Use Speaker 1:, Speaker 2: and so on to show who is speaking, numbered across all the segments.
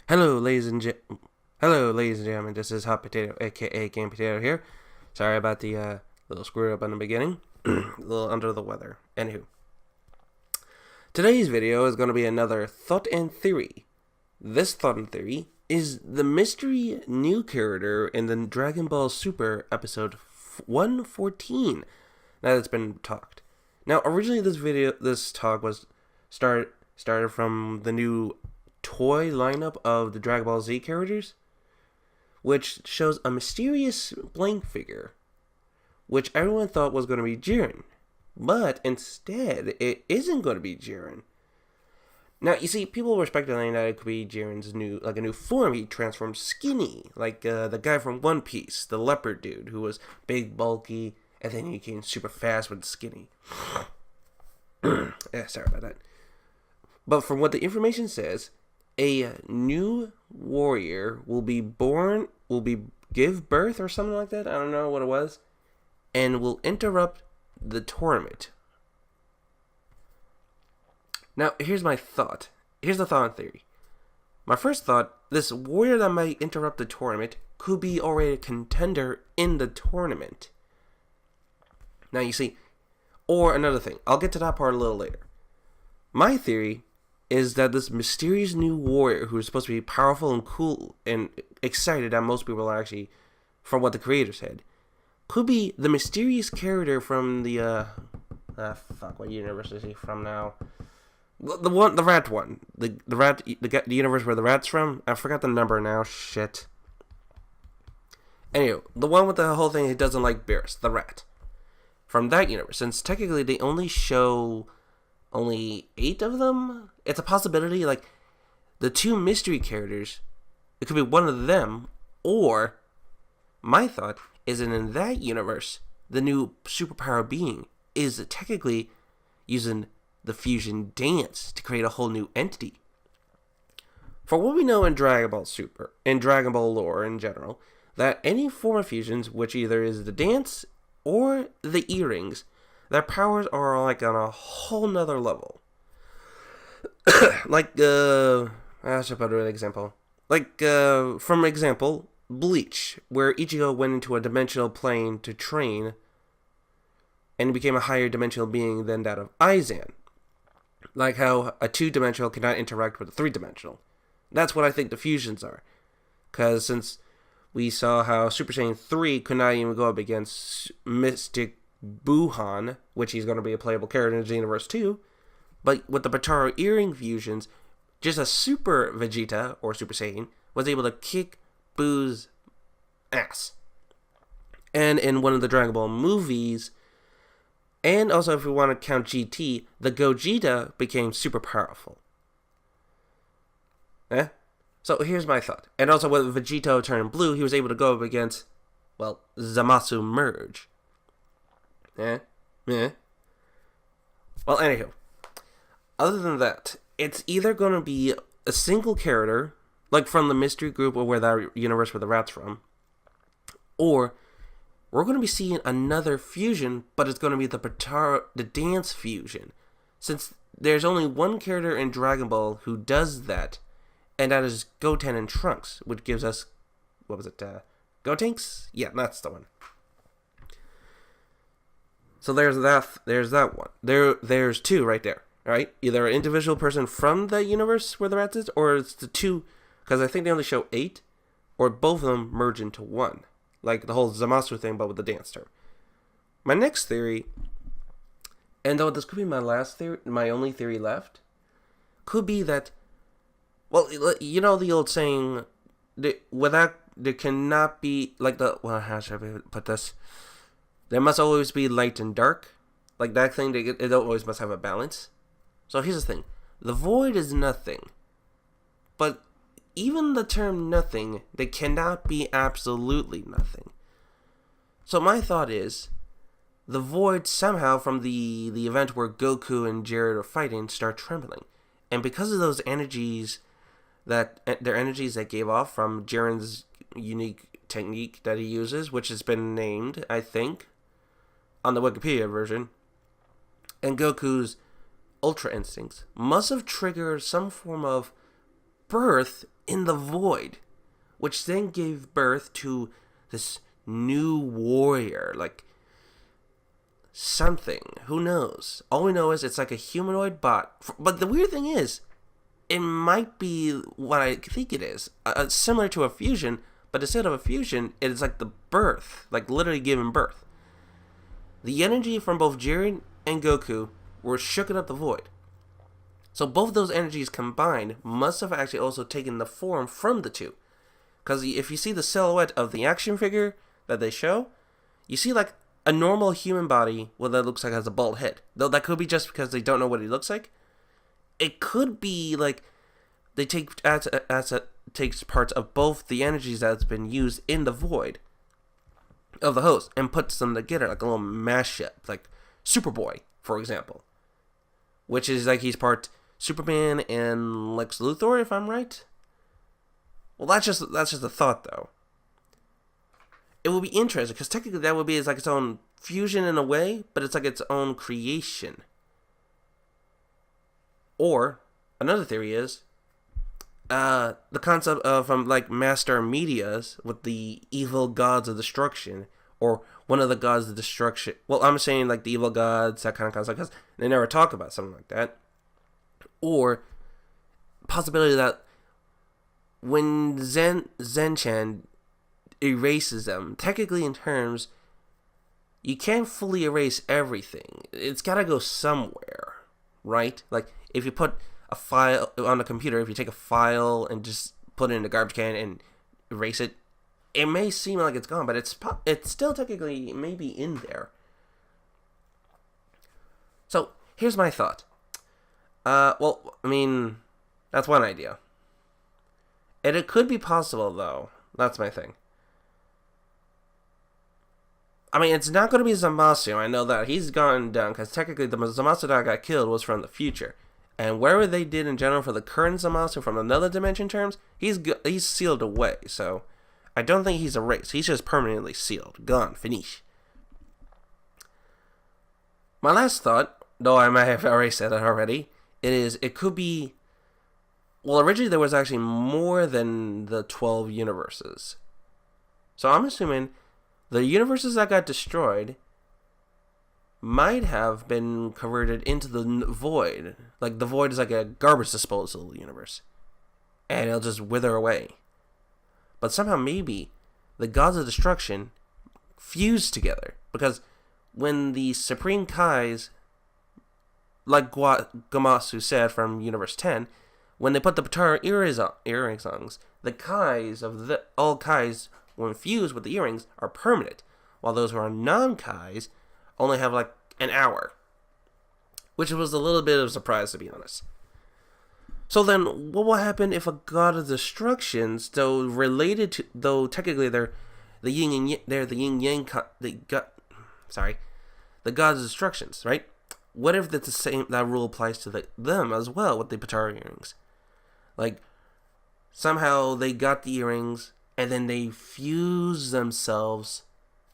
Speaker 1: Hello, ladies and gentlemen. This is Hot Potato, aka Game Potato here. Sorry about the little screw up in the beginning. A little under the weather. Anywho, today's video is going to be another thought and theory. This thought and theory is the mystery new character in the Dragon Ball Super episode 114. Now that's been talked. Now, originally this talk was started from the new toy lineup of the Dragon Ball Z characters, which shows a mysterious blank figure, which everyone thought was going to be Jiren, but instead it isn't going to be Jiren. Now, you see, people were speculating that it could be Jiren's a new form. He transformed skinny, like the guy from One Piece, the leopard dude, who was big, bulky, and then he became super fast with skinny. Yeah, sorry about that. But from what the information says, a new warrior will give birth or something like that. I don't know what it was, and will interrupt the tournament. Now, here's my thought. Here's the thought and theory. My first thought, this warrior that might interrupt the tournament could be already a contender in the tournament. Now, you see, or another thing. I'll get to that part a little later. My theory is that this mysterious new warrior who is supposed to be powerful and cool and excited that most people are actually, from what the creator said, could be the mysterious character from the, what universe is he from now? The rat one. The universe where the rat's from? I forgot the number now, shit. Anyway, the one with the whole thing he doesn't like bears, the rat. From that universe, since technically they only show only 8 of them, it's a possibility, like, the 2 mystery characters, it could be one of them, or, my thought is that in that universe, the new superpower being is technically using the fusion dance to create a whole new entity. For what we know in Dragon Ball Super, in Dragon Ball lore in general, that any form of fusions, which either is the dance or the earrings, their powers are like on a whole nother level. Like, I should put an example. Like, from example, Bleach, where Ichigo went into a dimensional plane to train and became a higher dimensional being than that of Aizen. Like how a 2-dimensional cannot interact with a 3-dimensional. That's what I think the fusions are. Because since we saw how Super Saiyan 3 could not even go up against Mystic Buhan, which he's going to be a playable character in the universe too, but with the Potara earring fusions, just a Super Vegeta, or Super Saiyan, was able to kick Boo's ass. And in one of the Dragon Ball movies, and also if we want to count GT, the Gogeta became super powerful. So here's my thought. And also when Vegito turned blue, he was able to go up against, well, Zamasu Merge. Well, anywho. Other than that, it's either going to be a single character, like from the mystery group or where that universe where the rat's from, or we're going to be seeing another fusion, but it's going to be the dance fusion. Since there's only one character in Dragon Ball who does that, and that is Goten and Trunks, which gives us, what was it, Gotenks? Yeah, that's the one. So there's that one. There's 2 right there, right? Either an individual person from the universe where the rats is, or it's the 2, because I think they only show 8, or both of them merge into one. Like the whole Zamasu thing, but with the dance term. My next theory, and though this could be my last theory, my only theory left, could be that, well, you know the old saying, there cannot be, like how should I put this? There must always be light and dark. Like that thing, it always must have a balance. So here's the thing. The void is nothing. But even the term nothing, they cannot be absolutely nothing. So my thought is, the void somehow from the event where Goku and Jared are fighting start trembling. And because of those energies, their energies that gave off from Jiren's unique technique that he uses, which has been named, I think, on the Wikipedia version, and Goku's Ultra Instincts, must have triggered some form of birth in the void, which then gave birth to this new warrior, like something. Who knows? All we know is it's like a humanoid bot. But the weird thing is, it might be what I think it is. Similar to a fusion, but instead of a fusion, it's like the birth, like literally giving birth. The energy from both Jiren and Goku were shooken up the void. So both those energies combined must have actually also taken the form from the two. Because if you see the silhouette of the action figure that they show, you see like a normal human body, well, that looks like has a bald head. Though that could be just because they don't know what he looks like. It could be like they take takes parts of both the energies that's been used in the void of the host and puts them together like a little mashup, like Superboy, for example, which is like he's part Superman and Lex Luthor, if I'm right. Well, that's just a thought, though. It would be interesting because technically that would be like its own fusion in a way, but it's like its own creation. Or another theory is the concept of from like Master Medias with the evil gods of destruction, or one of the gods of destruction. Well, I'm saying like the evil gods, that kind of concept, because they never talk about something like that. Or possibility that when Zenchan erases them, technically in terms, you can't fully erase everything. It's got to go somewhere, right? Like if you put a file on a computer, if you take a file and just put it in a garbage can and erase it, it may seem like it's gone, but it's still technically maybe in there. So here's my thought. Well, I mean, that's one idea. And it could be possible, though. That's my thing. I mean, it's not going to be Zamasu. I know that. He's gone down, because technically the Zamasu that got killed was from the future. And whatever they did in general for the current Zamasu from another dimension terms, he's sealed away. So, I don't think he's erased. He's just permanently sealed. Gone. Finish. My last thought, though I might have already said it already, it could be... Well, originally there was actually more than the 12 universes. So I'm assuming the universes that got destroyed might have been converted into the void. Like, the void is like a garbage disposal universe. And it'll just wither away. But somehow maybe the gods of destruction fused together. Because when the Supreme Kais, like Gamasu said from Universe 10, when they put the Potara earrings on, the Kais of all Kais, when fused with the earrings, are permanent, while those who are non-Kais only have like an hour, which was a little bit of a surprise, to be honest. So then, what will happen if a god of destructions, though related to, though technically they're the yin and yang, they're the yin yang, the gods of destructions, right? What if that's the same? That rule applies to them as well with the Potara earrings. Like, somehow they got the earrings, and then they fused themselves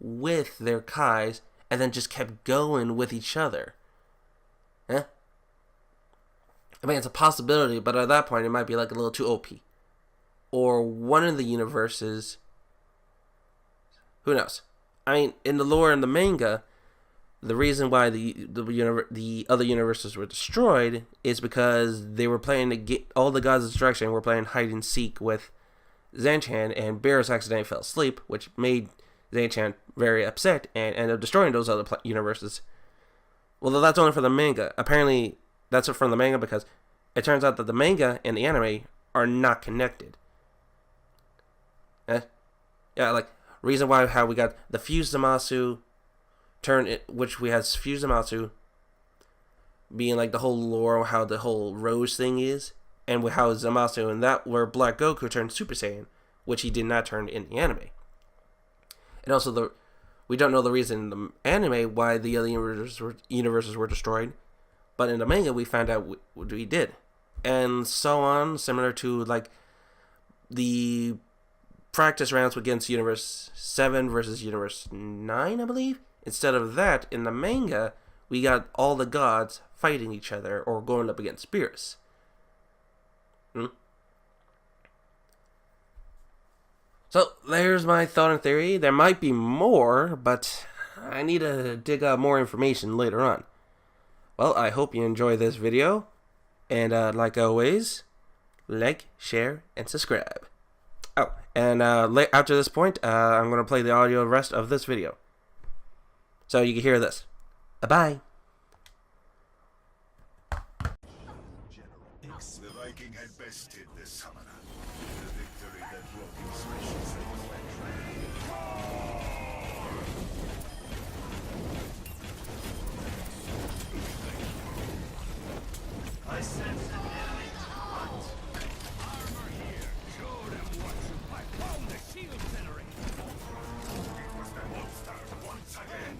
Speaker 1: with their Kais, and then just kept going with each other. Eh? I mean, it's a possibility, but at that point, it might be like a little too OP. Or one of the universes. Who knows? I mean, in the lore in the manga, the reason why the other universes were destroyed is because they were playing all the gods of destruction were playing hide and seek with Zenchan, and Beerus accidentally fell asleep, which made Zenchan very upset and ended up destroying those other universes. Well, that's only for the manga. Apparently, that's from the manga because it turns out that the manga and the anime are not connected. Yeah, like, reason why how we got the fused Zamasu which we had fused Zamasu being like the whole lore, how the whole Rose thing is, and with how Zamasu and that where Black Goku turned Super Saiyan, which he did not turn in the anime. And also we don't know the reason in the anime why the other universes were destroyed, but in the manga we found out what we did, and so on, similar to like the practice rounds against Universe 7 versus Universe 9, I believe. Instead of that, in the manga, we got all the gods fighting each other or going up against Beerus. So there's my thought and theory. There might be more, but I need to dig up more information later on. Well, I hope you enjoy this video. And like always, like, share, and subscribe. Oh, and after this point, I'm going to play the audio rest of this video. So you can hear this. Bye-bye.
Speaker 2: The Viking had bested the summoner. The victory that brought him special I sense an enemy hunt. Armor here. Show them what you fight. Found the shield generator. It was the monster once again.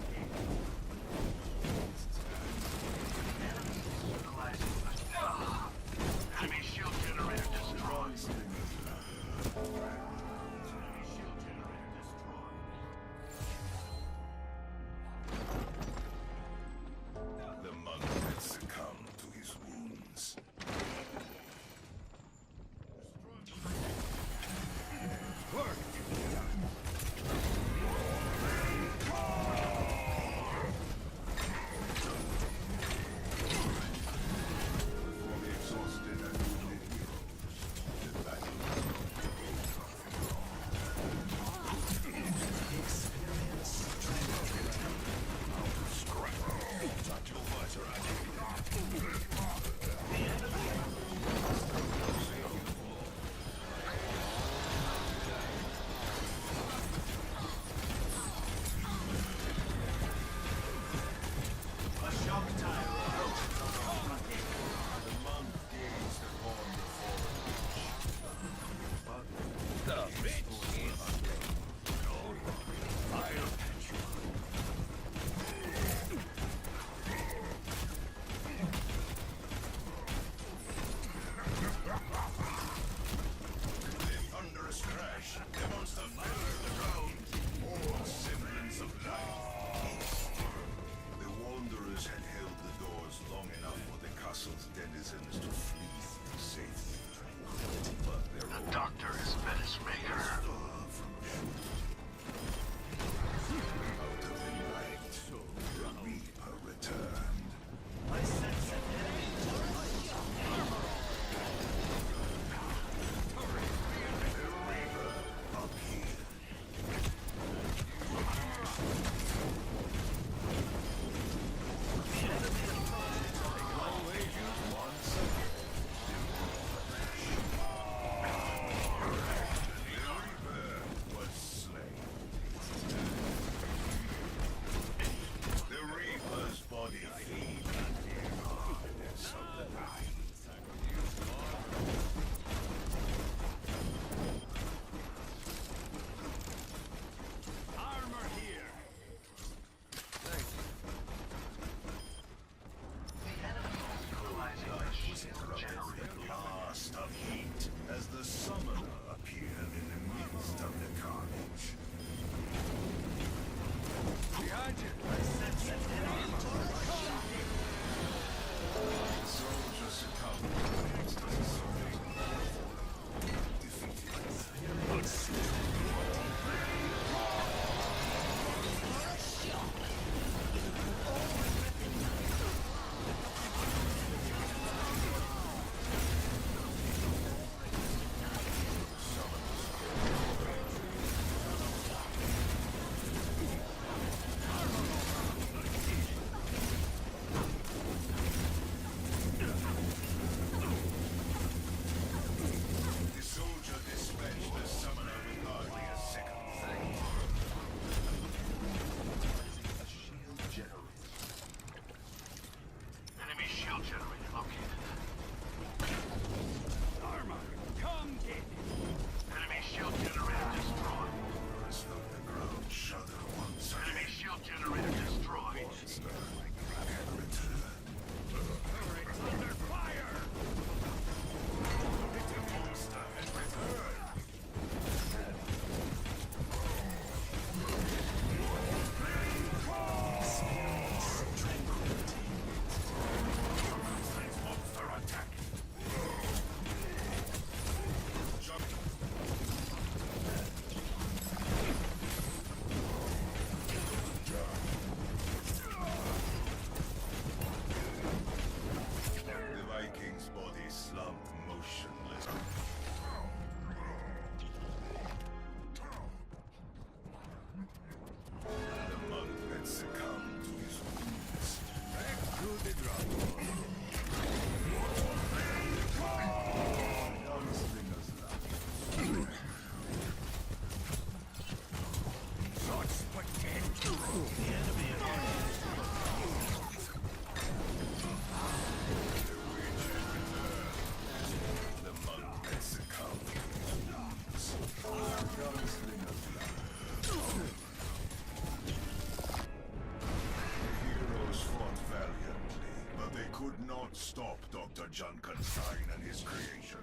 Speaker 2: stop Dr. Junkenstein and his creation.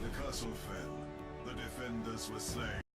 Speaker 2: The castle fell. The defenders were slain.